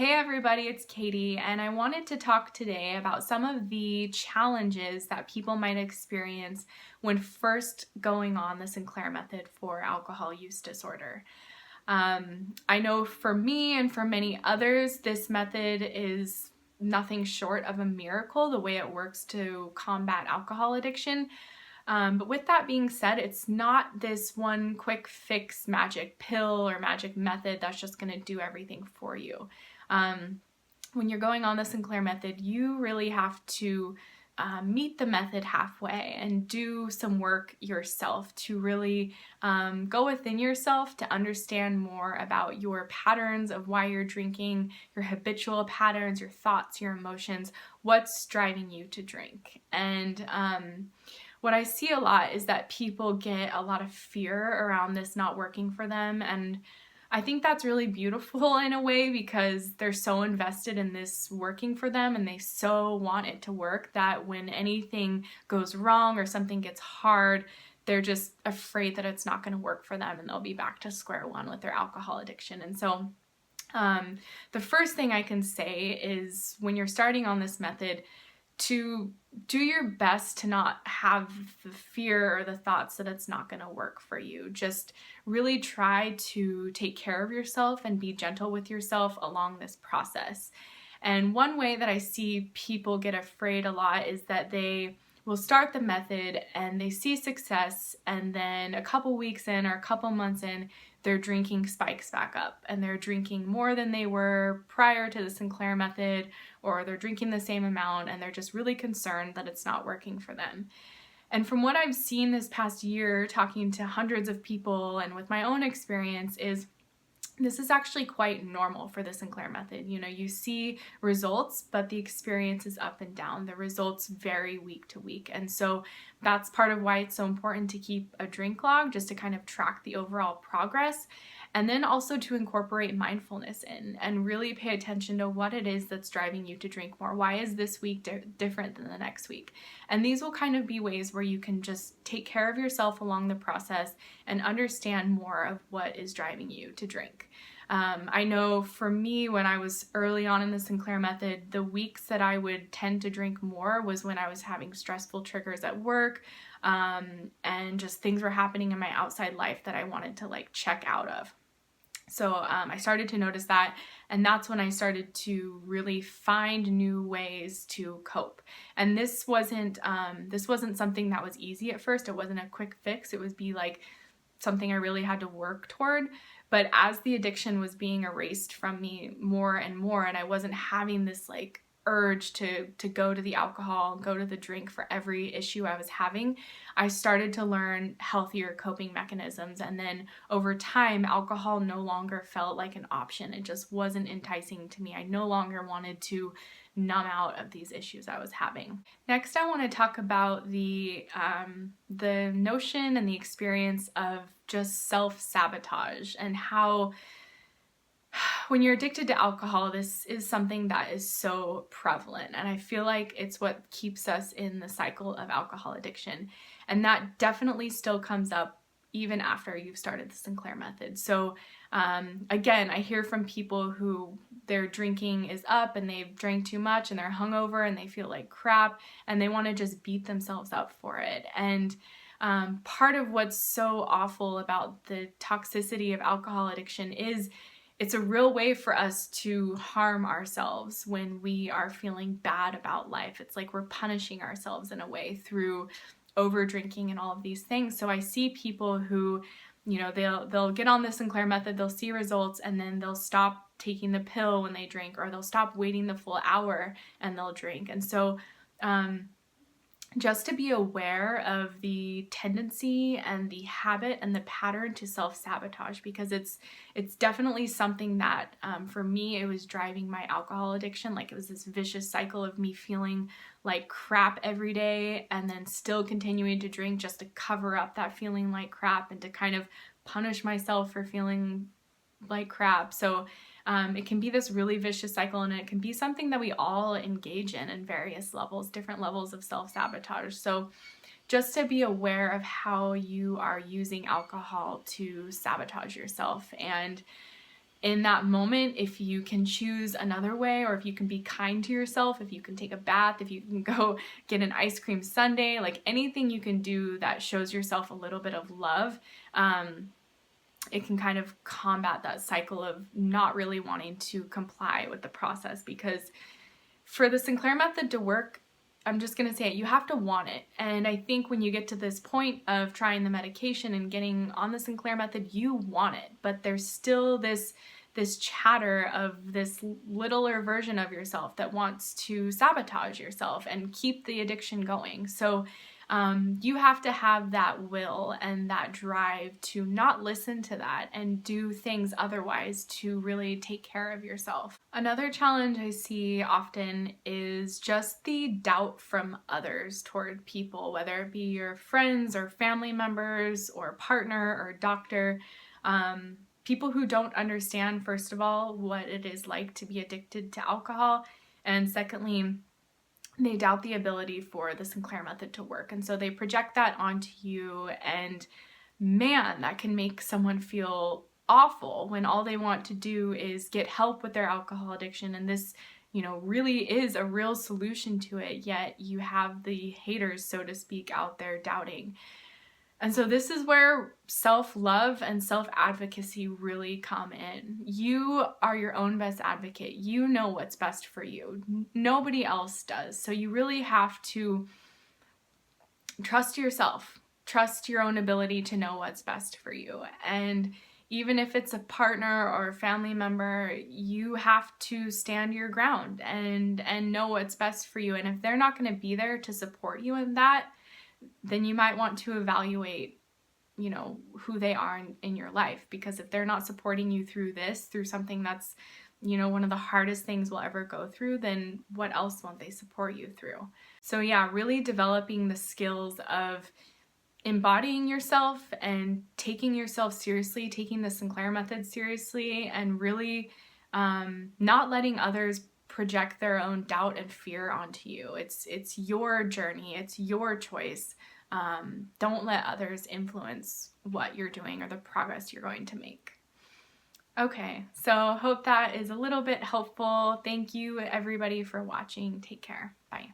Hey everybody, it's Katie, and I wanted to talk today about some of the challenges that people might experience when first going on the Sinclair Method for alcohol use disorder. I know for me and for many others, this method is nothing short of a miracle, the way it works to combat alcohol addiction. But with that being said, it's not this one quick fix magic pill or magic method that's just going to do everything for you. When you're going on the Sinclair Method, you really have to meet the method halfway and do some work yourself to really go within yourself to understand more about your patterns of why you're drinking, your habitual patterns, your thoughts, your emotions, what's driving you to drink. And what I see a lot is that people get a lot of fear around this not working for them, and I think that's really beautiful in a way because they're so invested in this working for them and they so want it to work that when anything goes wrong or something gets hard, they're just afraid that it's not going to work for them and they'll be back to square one with their alcohol addiction. And so the first thing I can say is when you're starting on this method, to do your best to not have the fear or the thoughts that it's not going to work for you. Just really try to take care of yourself and be gentle with yourself along this process. And one way that I see people get afraid a lot is that they will start the method and they see success, and then a couple weeks in or a couple months in, their drinking spikes back up and they're drinking more than they were prior to the Sinclair Method, or they're drinking the same amount and they're just really concerned that it's not working for them. And from what I've seen this past year, talking to hundreds of people and with my own experience, is this is actually quite normal for the Sinclair Method. You know, you see results, but the experience is up and down. The results vary week to week. And so that's part of why it's so important to keep a drink log, just to kind of track the overall progress. And then also to incorporate mindfulness in and really pay attention to what it is that's driving you to drink more. Why is this week different than the next week? And these will kind of be ways where you can just take care of yourself along the process and understand more of what is driving you to drink. I know for me, when I was early on in the Sinclair Method, the weeks that I would tend to drink more was when I was having stressful triggers at work, and just things were happening in my outside life that I wanted to check out of. So I started to notice that, and that's when I started to really find new ways to cope. And this wasn't something that was easy at first. It wasn't a quick fix. It would be something I really had to work toward. But as the addiction was being erased from me more and more, and I wasn't having this urge to go to the alcohol and go to the drink for every issue I was having, I started to learn healthier coping mechanisms. And then over time, alcohol no longer felt like an option. It just wasn't enticing to me. I no longer wanted to numb out of these issues I was having. Next, I want to talk about the notion and the experience of just self-sabotage, and how when you're addicted to alcohol, this is something that is so prevalent, and I feel like it's what keeps us in the cycle of alcohol addiction. And that definitely still comes up even after you've started the Sinclair Method. So again, I hear from people who their drinking is up and they've drank too much and they're hungover and they feel like crap and they want to just beat themselves up for it. And part of what's so awful about the toxicity of alcohol addiction is it's a real way for us to harm ourselves when we are feeling bad about life. It's like we're punishing ourselves in a way through over drinking and all of these things. So I see people who, they'll get on the Sinclair Method, they'll see results, and then they'll stop taking the pill when they drink, or they'll stop waiting the full hour and they'll drink. And so just to be aware of the tendency and the habit and the pattern to self-sabotage, because it's definitely something that for me, it was driving my alcohol addiction. It was this vicious cycle of me feeling like crap every day and then still continuing to drink just to cover up that feeling like crap and to kind of punish myself for feeling like crap. So it can be this really vicious cycle, and it can be something that we all engage in various levels, different levels of self-sabotage. So just to be aware of how you are using alcohol to sabotage yourself. And in that moment, if you can choose another way, or if you can be kind to yourself, if you can take a bath, if you can go get an ice cream sundae, like anything you can do that shows yourself a little bit of love, it can kind of combat that cycle of not really wanting to comply with the process. Because for the Sinclair Method to work, I'm just going to say it, you have to want it. And I think when you get to this point of trying the medication and getting on the Sinclair Method, you want it, but there's still this chatter of this littler version of yourself that wants to sabotage yourself and keep the addiction going. So you have to have that will and that drive to not listen to that and do things otherwise to really take care of yourself. Another challenge I see often is just the doubt from others toward people, whether it be your friends or family members or partner or doctor. People who don't understand, first of all, what it is like to be addicted to alcohol, and secondly, they doubt the ability for the Sinclair Method to work. And so they project that onto you, and man, that can make someone feel awful when all they want to do is get help with their alcohol addiction. And this, really is a real solution to it, yet you have the haters, so to speak, out there doubting. And so this is where self-love and self-advocacy really come in. You are your own best advocate. You know what's best for you. Nobody else does. So you really have to trust yourself. Trust your own ability to know what's best for you. And even if it's a partner or a family member, you have to stand your ground and know what's best for you. And if they're not going to be there to support you in that, then you might want to evaluate, who they are in your life. Because if they're not supporting you through something that's, one of the hardest things we'll ever go through, then what else won't they support you through? So yeah, really developing the skills of embodying yourself and taking yourself seriously, taking the Sinclair Method seriously, and really not letting others project their own doubt and fear onto you. It's your journey. It's your choice. Don't let others influence what you're doing or the progress you're going to make. Okay, so hope that is a little bit helpful. Thank you everybody for watching. Take care. Bye.